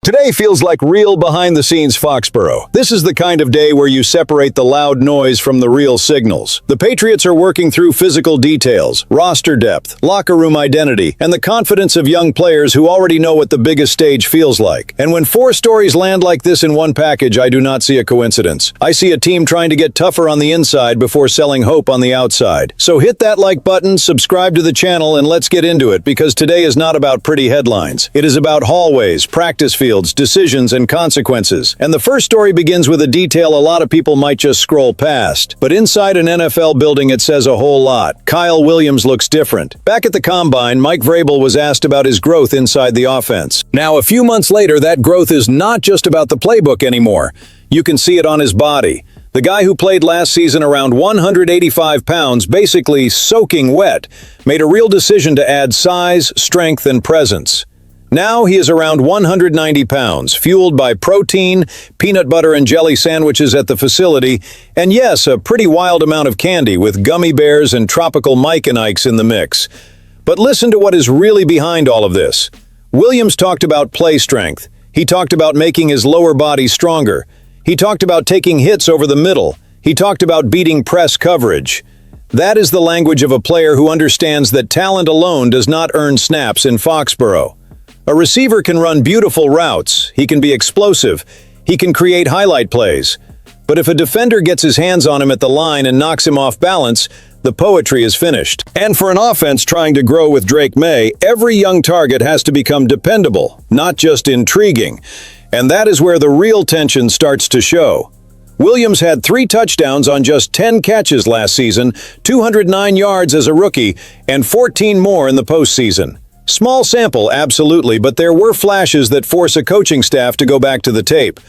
Today feels like real behind-the-scenes Foxborough. This is the kind of day where you separate the loud noise from the real signals. The Patriots are working through physical details, roster depth, locker room identity, and the confidence of young players who already know what the biggest stage feels like. And when four stories land like this in one package, I do not see a coincidence. I see a team trying to get tougher on the inside before selling hope on the outside. So hit that like button, subscribe to the channel, and let's get into it, because today is not about pretty headlines. It is about hallways, practice fields, decisions, and consequences. And the first story begins with a detail a lot of people might just scroll past. But inside an NFL building, it says a whole lot. Kyle Williams looks different. Back at the Combine, Mike Vrabel was asked about his growth inside the offense. Now, a few months later, that growth is not just about the playbook anymore. You can see it on his body. The guy who played last season around 185 pounds, basically soaking wet, made a real decision to add size, strength, and presence. Now he is around 190 pounds, fueled by protein, peanut butter and jelly sandwiches at the facility, and yes, a pretty wild amount of candy with gummy bears and tropical Mike and Ikes in the mix. But listen to what is really behind all of this. Williams talked about play strength. He talked about making his lower body stronger. He talked about taking hits over the middle. He talked about beating press coverage. That is the language of a player who understands that talent alone does not earn snaps in Foxborough. A receiver can run beautiful routes, he can be explosive, he can create highlight plays. But if a defender gets his hands on him at the line and knocks him off balance, the poetry is finished. And for an offense trying to grow with Drake Maye, every young target has to become dependable, not just intriguing. And that is where the real tension starts to show. Williams had 3 touchdowns on just 10 catches last season, 209 yards as a rookie, and 14 more in the postseason. Small sample, absolutely, but there were flashes that force a coaching staff to go back to the tape.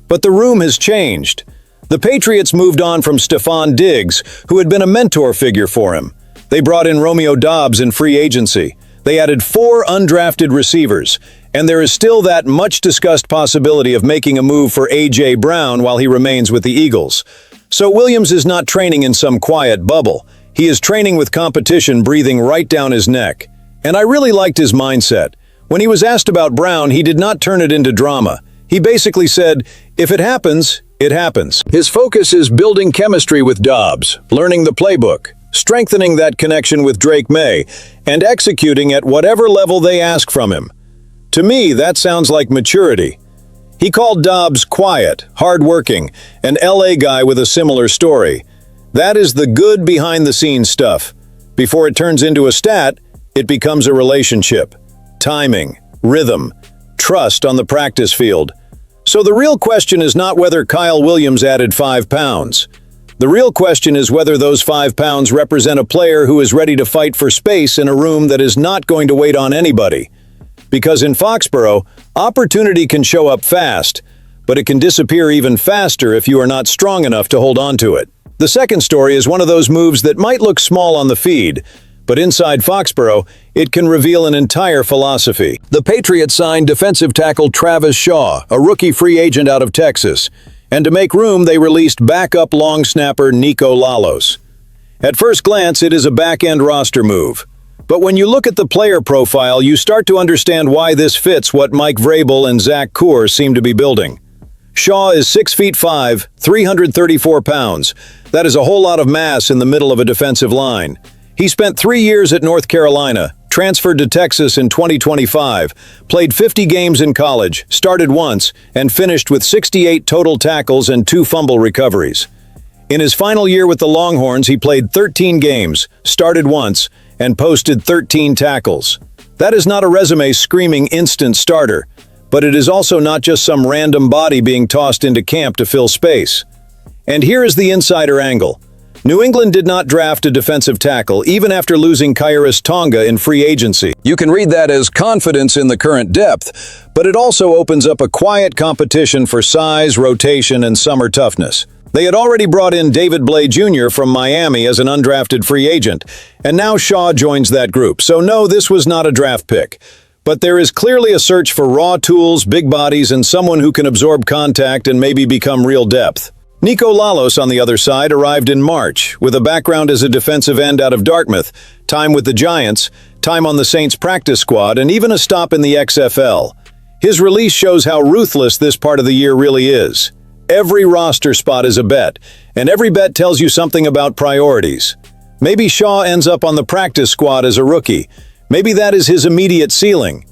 But the room has changed. The Patriots moved on from Stefon Diggs, who had been a mentor figure for him. They brought in Romeo Doubs in free agency. They added 4 undrafted receivers, and there is still that much-discussed possibility of making a move for A.J. Brown while he remains with the Eagles. So Williams is not training in some quiet bubble. He is training with competition breathing right down his neck. And I really liked his mindset. When he was asked about Brown, he did not turn it into drama. He basically said, if it happens, it happens. His focus is building chemistry with Doubs, learning the playbook, strengthening that connection with Drake Maye, and executing at whatever level they ask from him. To me, that sounds like maturity. He called Doubs quiet, hardworking, an LA guy with a similar story. That is the good behind-the-scenes stuff. Before it turns into a stat, it becomes a relationship. Timing, rhythm, trust on the practice field. So the real question is not whether Kyle Williams added 5 pounds. The real question is whether those 5 pounds represent a player who is ready to fight for space in a room that is not going to wait on anybody. Because in Foxborough, opportunity can show up fast, but it can disappear even faster if you are not strong enough to hold on to it. The second story is one of those moves that might look small on the feed, but inside Foxborough, it can reveal an entire philosophy. The Patriots signed defensive tackle Travis Shaw, a rookie free agent out of Texas. And to make room, they released backup long snapper Nico Lalos. At first glance, it is a back-end roster move. But when you look at the player profile, you start to understand why this fits what Mike Vrabel and Zach Kuhr seem to be building. Shaw is 6'5", 334 pounds. That is a whole lot of mass in the middle of a defensive line. He spent 3 years at North Carolina, transferred to Texas in 2025, played 50 games in college, started once, and finished with 68 total tackles and 2 fumble recoveries. In his final year with the Longhorns, he played 13 games, started once, and posted 13 tackles. That is not a resume screaming instant starter, but it is also not just some random body being tossed into camp to fill space. And here is the insider angle. New England did not draft a defensive tackle even after losing Khyiris Tonga in free agency. You can read that as confidence in the current depth, but it also opens up a quiet competition for size, rotation, and summer toughness. They had already brought in David Blay Jr. from Miami as an undrafted free agent, and now Shaw joins that group. So no, this was not a draft pick. But there is clearly a search for raw tools, big bodies, and someone who can absorb contact and maybe become real depth. Nico Lalos, on the other side, arrived in March, with a background as a defensive end out of Dartmouth, time with the Giants, time on the Saints practice squad, and even a stop in the XFL. His release shows how ruthless this part of the year really is. Every roster spot is a bet, and every bet tells you something about priorities. Maybe Shaw ends up on the practice squad as a rookie. Maybe that is his immediate ceiling.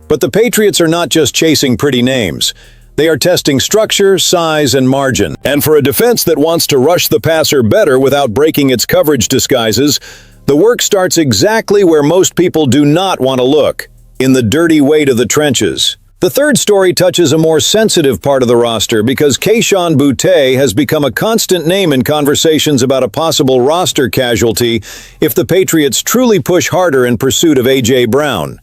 But the Patriots are not just chasing pretty names. They are testing structure, size, and margin. And for a defense that wants to rush the passer better without breaking its coverage disguises, the work starts exactly where most people do not want to look, in the dirty weight of the trenches. The third story touches a more sensitive part of the roster because Kayshon Boutte has become a constant name in conversations about a possible roster casualty if the Patriots truly push harder in pursuit of A.J. Brown.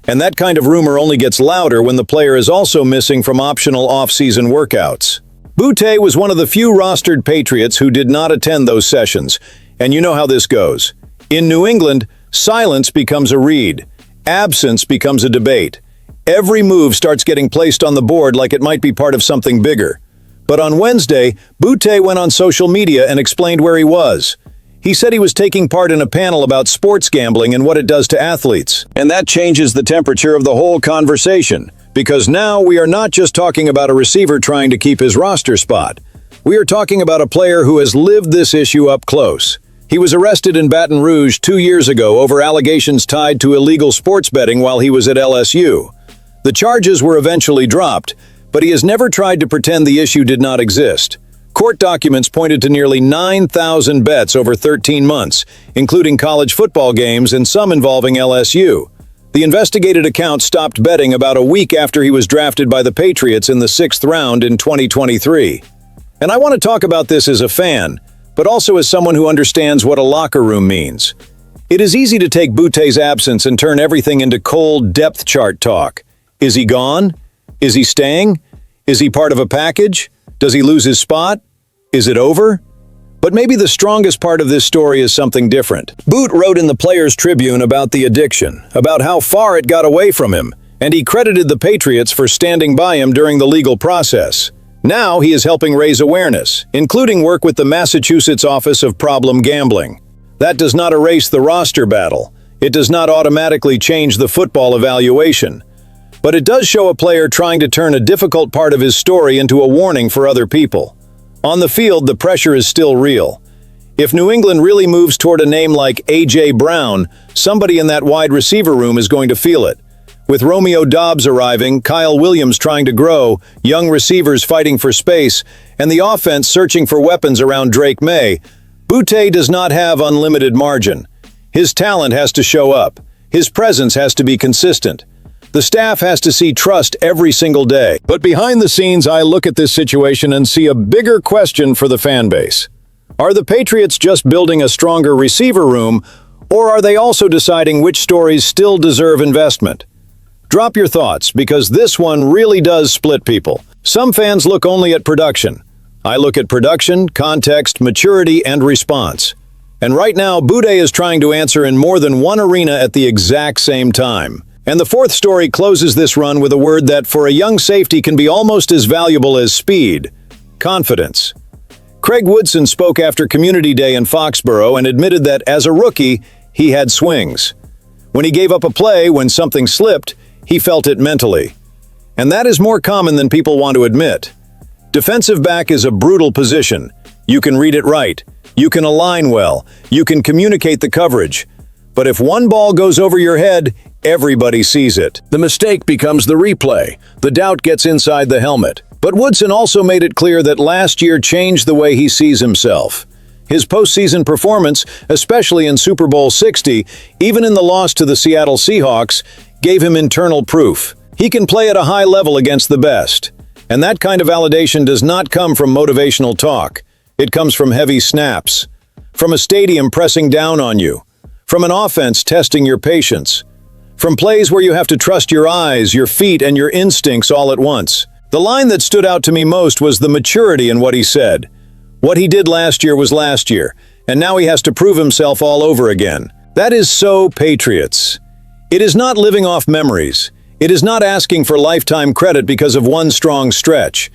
And that kind of rumor only gets louder when the player is also missing from optional off-season workouts. Boutte was one of the few rostered Patriots who did not attend those sessions, and you know how this goes. In New England, silence becomes a read. Absence becomes a debate. Every move starts getting placed on the board like it might be part of something bigger. But on Wednesday, Boutte went on social media and explained where he was. He said he was taking part in a panel about sports gambling and what it does to athletes. And that changes the temperature of the whole conversation, because now we are not just talking about a receiver trying to keep his roster spot. We are talking about a player who has lived this issue up close. He was arrested in Baton Rouge 2 years ago over allegations tied to illegal sports betting while he was at LSU. The charges were eventually dropped, but he has never tried to pretend the issue did not exist. Court documents pointed to nearly 9,000 bets over 13 months, including college football games and some involving LSU. The investigated account stopped betting about a week after he was drafted by the Patriots in the 6th round in 2023. And I want to talk about this as a fan, but also as someone who understands what a locker room means. It is easy to take Boutte's absence and turn everything into cold depth chart talk. Is he gone? Is he staying? Is he part of a package? Does he lose his spot? Is it over? But maybe the strongest part of this story is something different. Boutte wrote in the Players' Tribune about the addiction, about how far it got away from him, and he credited the Patriots for standing by him during the legal process. Now he is helping raise awareness, including work with the Massachusetts Office of Problem Gambling. That does not erase the roster battle. It does not automatically change the football evaluation. But it does show a player trying to turn a difficult part of his story into a warning for other people. On the field, the pressure is still real. If New England really moves toward a name like A.J. Brown, somebody in that wide receiver room is going to feel it. With Romeo Doubs arriving, Kyle Williams trying to grow, young receivers fighting for space, and the offense searching for weapons around Drake Maye, Boutte does not have unlimited margin. His talent has to show up. His presence has to be consistent. The staff has to see trust every single day. But behind the scenes, I look at this situation and see a bigger question for the fan base. Are the Patriots just building a stronger receiver room, or are they also deciding which stories still deserve investment? Drop your thoughts, because this one really does split people. Some fans look only at production. I look at production, context, maturity, and response. And right now, Boutte is trying to answer in more than one arena at the exact same time. And the fourth story closes this run with a word that for a young safety can be almost as valuable as speed: confidence. Craig Woodson spoke after Community Day in Foxborough and admitted that as a rookie, he had swings. When he gave up a play, when something slipped, he felt it mentally. And that is more common than people want to admit. Defensive back is a brutal position. You can read it right. You can align well. You can communicate the coverage. But if one ball goes over your head, everybody sees it. The mistake becomes the replay. The doubt gets inside the helmet. But Woodson also made it clear that last year changed the way he sees himself. His postseason performance, especially in Super Bowl 60, even in the loss to the Seattle Seahawks, gave him internal proof. He can play at a high level against the best. And that kind of validation does not come from motivational talk. It comes from heavy snaps, from a stadium pressing down on you, from an offense testing your patience, from plays where you have to trust your eyes, your feet, and your instincts all at once. The line that stood out to me most was the maturity in what he said. What he did last year was last year, and now he has to prove himself all over again. That is so Patriots. It is not living off memories. It is not asking for lifetime credit because of one strong stretch.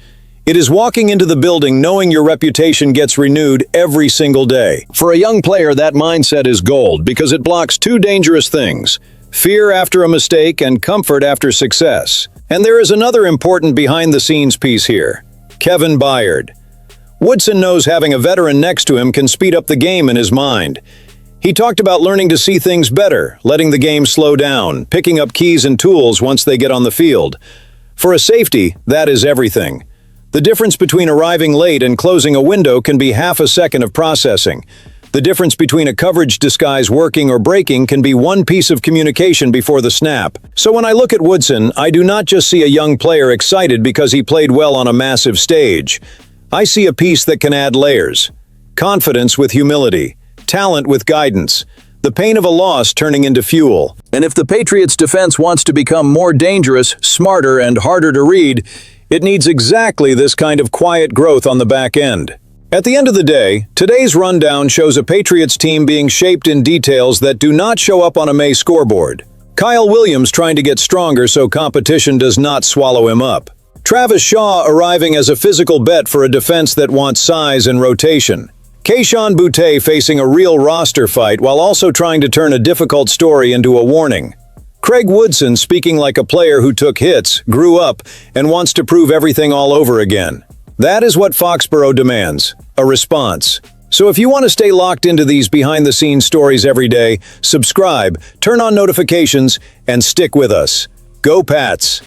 It is walking into the building knowing your reputation gets renewed every single day. For a young player, that mindset is gold because it blocks two dangerous things: fear after a mistake and comfort after success. And there is another important behind-the-scenes piece here. Kevin Byard. Woodson knows having a veteran next to him can speed up the game in his mind. He talked about learning to see things better, letting the game slow down, picking up keys and tools once they get on the field. For a safety, that is everything. The difference between arriving late and closing a window can be half a second of processing. The difference between a coverage disguise working or breaking can be one piece of communication before the snap. So when I look at Woodson, I do not just see a young player excited because he played well on a massive stage. I see a piece that can add layers. Confidence with humility. Talent with guidance. The pain of a loss turning into fuel. And if the Patriots' defense wants to become more dangerous, smarter, and harder to read, it needs exactly this kind of quiet growth on the back end. At the end of the day, today's rundown shows a Patriots team being shaped in details that do not show up on a May scoreboard. Kyle Williams trying to get stronger so competition does not swallow him up. Travis Shaw arriving as a physical bet for a defense that wants size and rotation. Kayshon Boutte facing a real roster fight while also trying to turn a difficult story into a warning. Craig Woodson speaking like a player who took hits, grew up, and wants to prove everything all over again. That is what Foxborough demands, a response. So if you want to stay locked into these behind-the-scenes stories every day, subscribe, turn on notifications, and stick with us. Go Pats!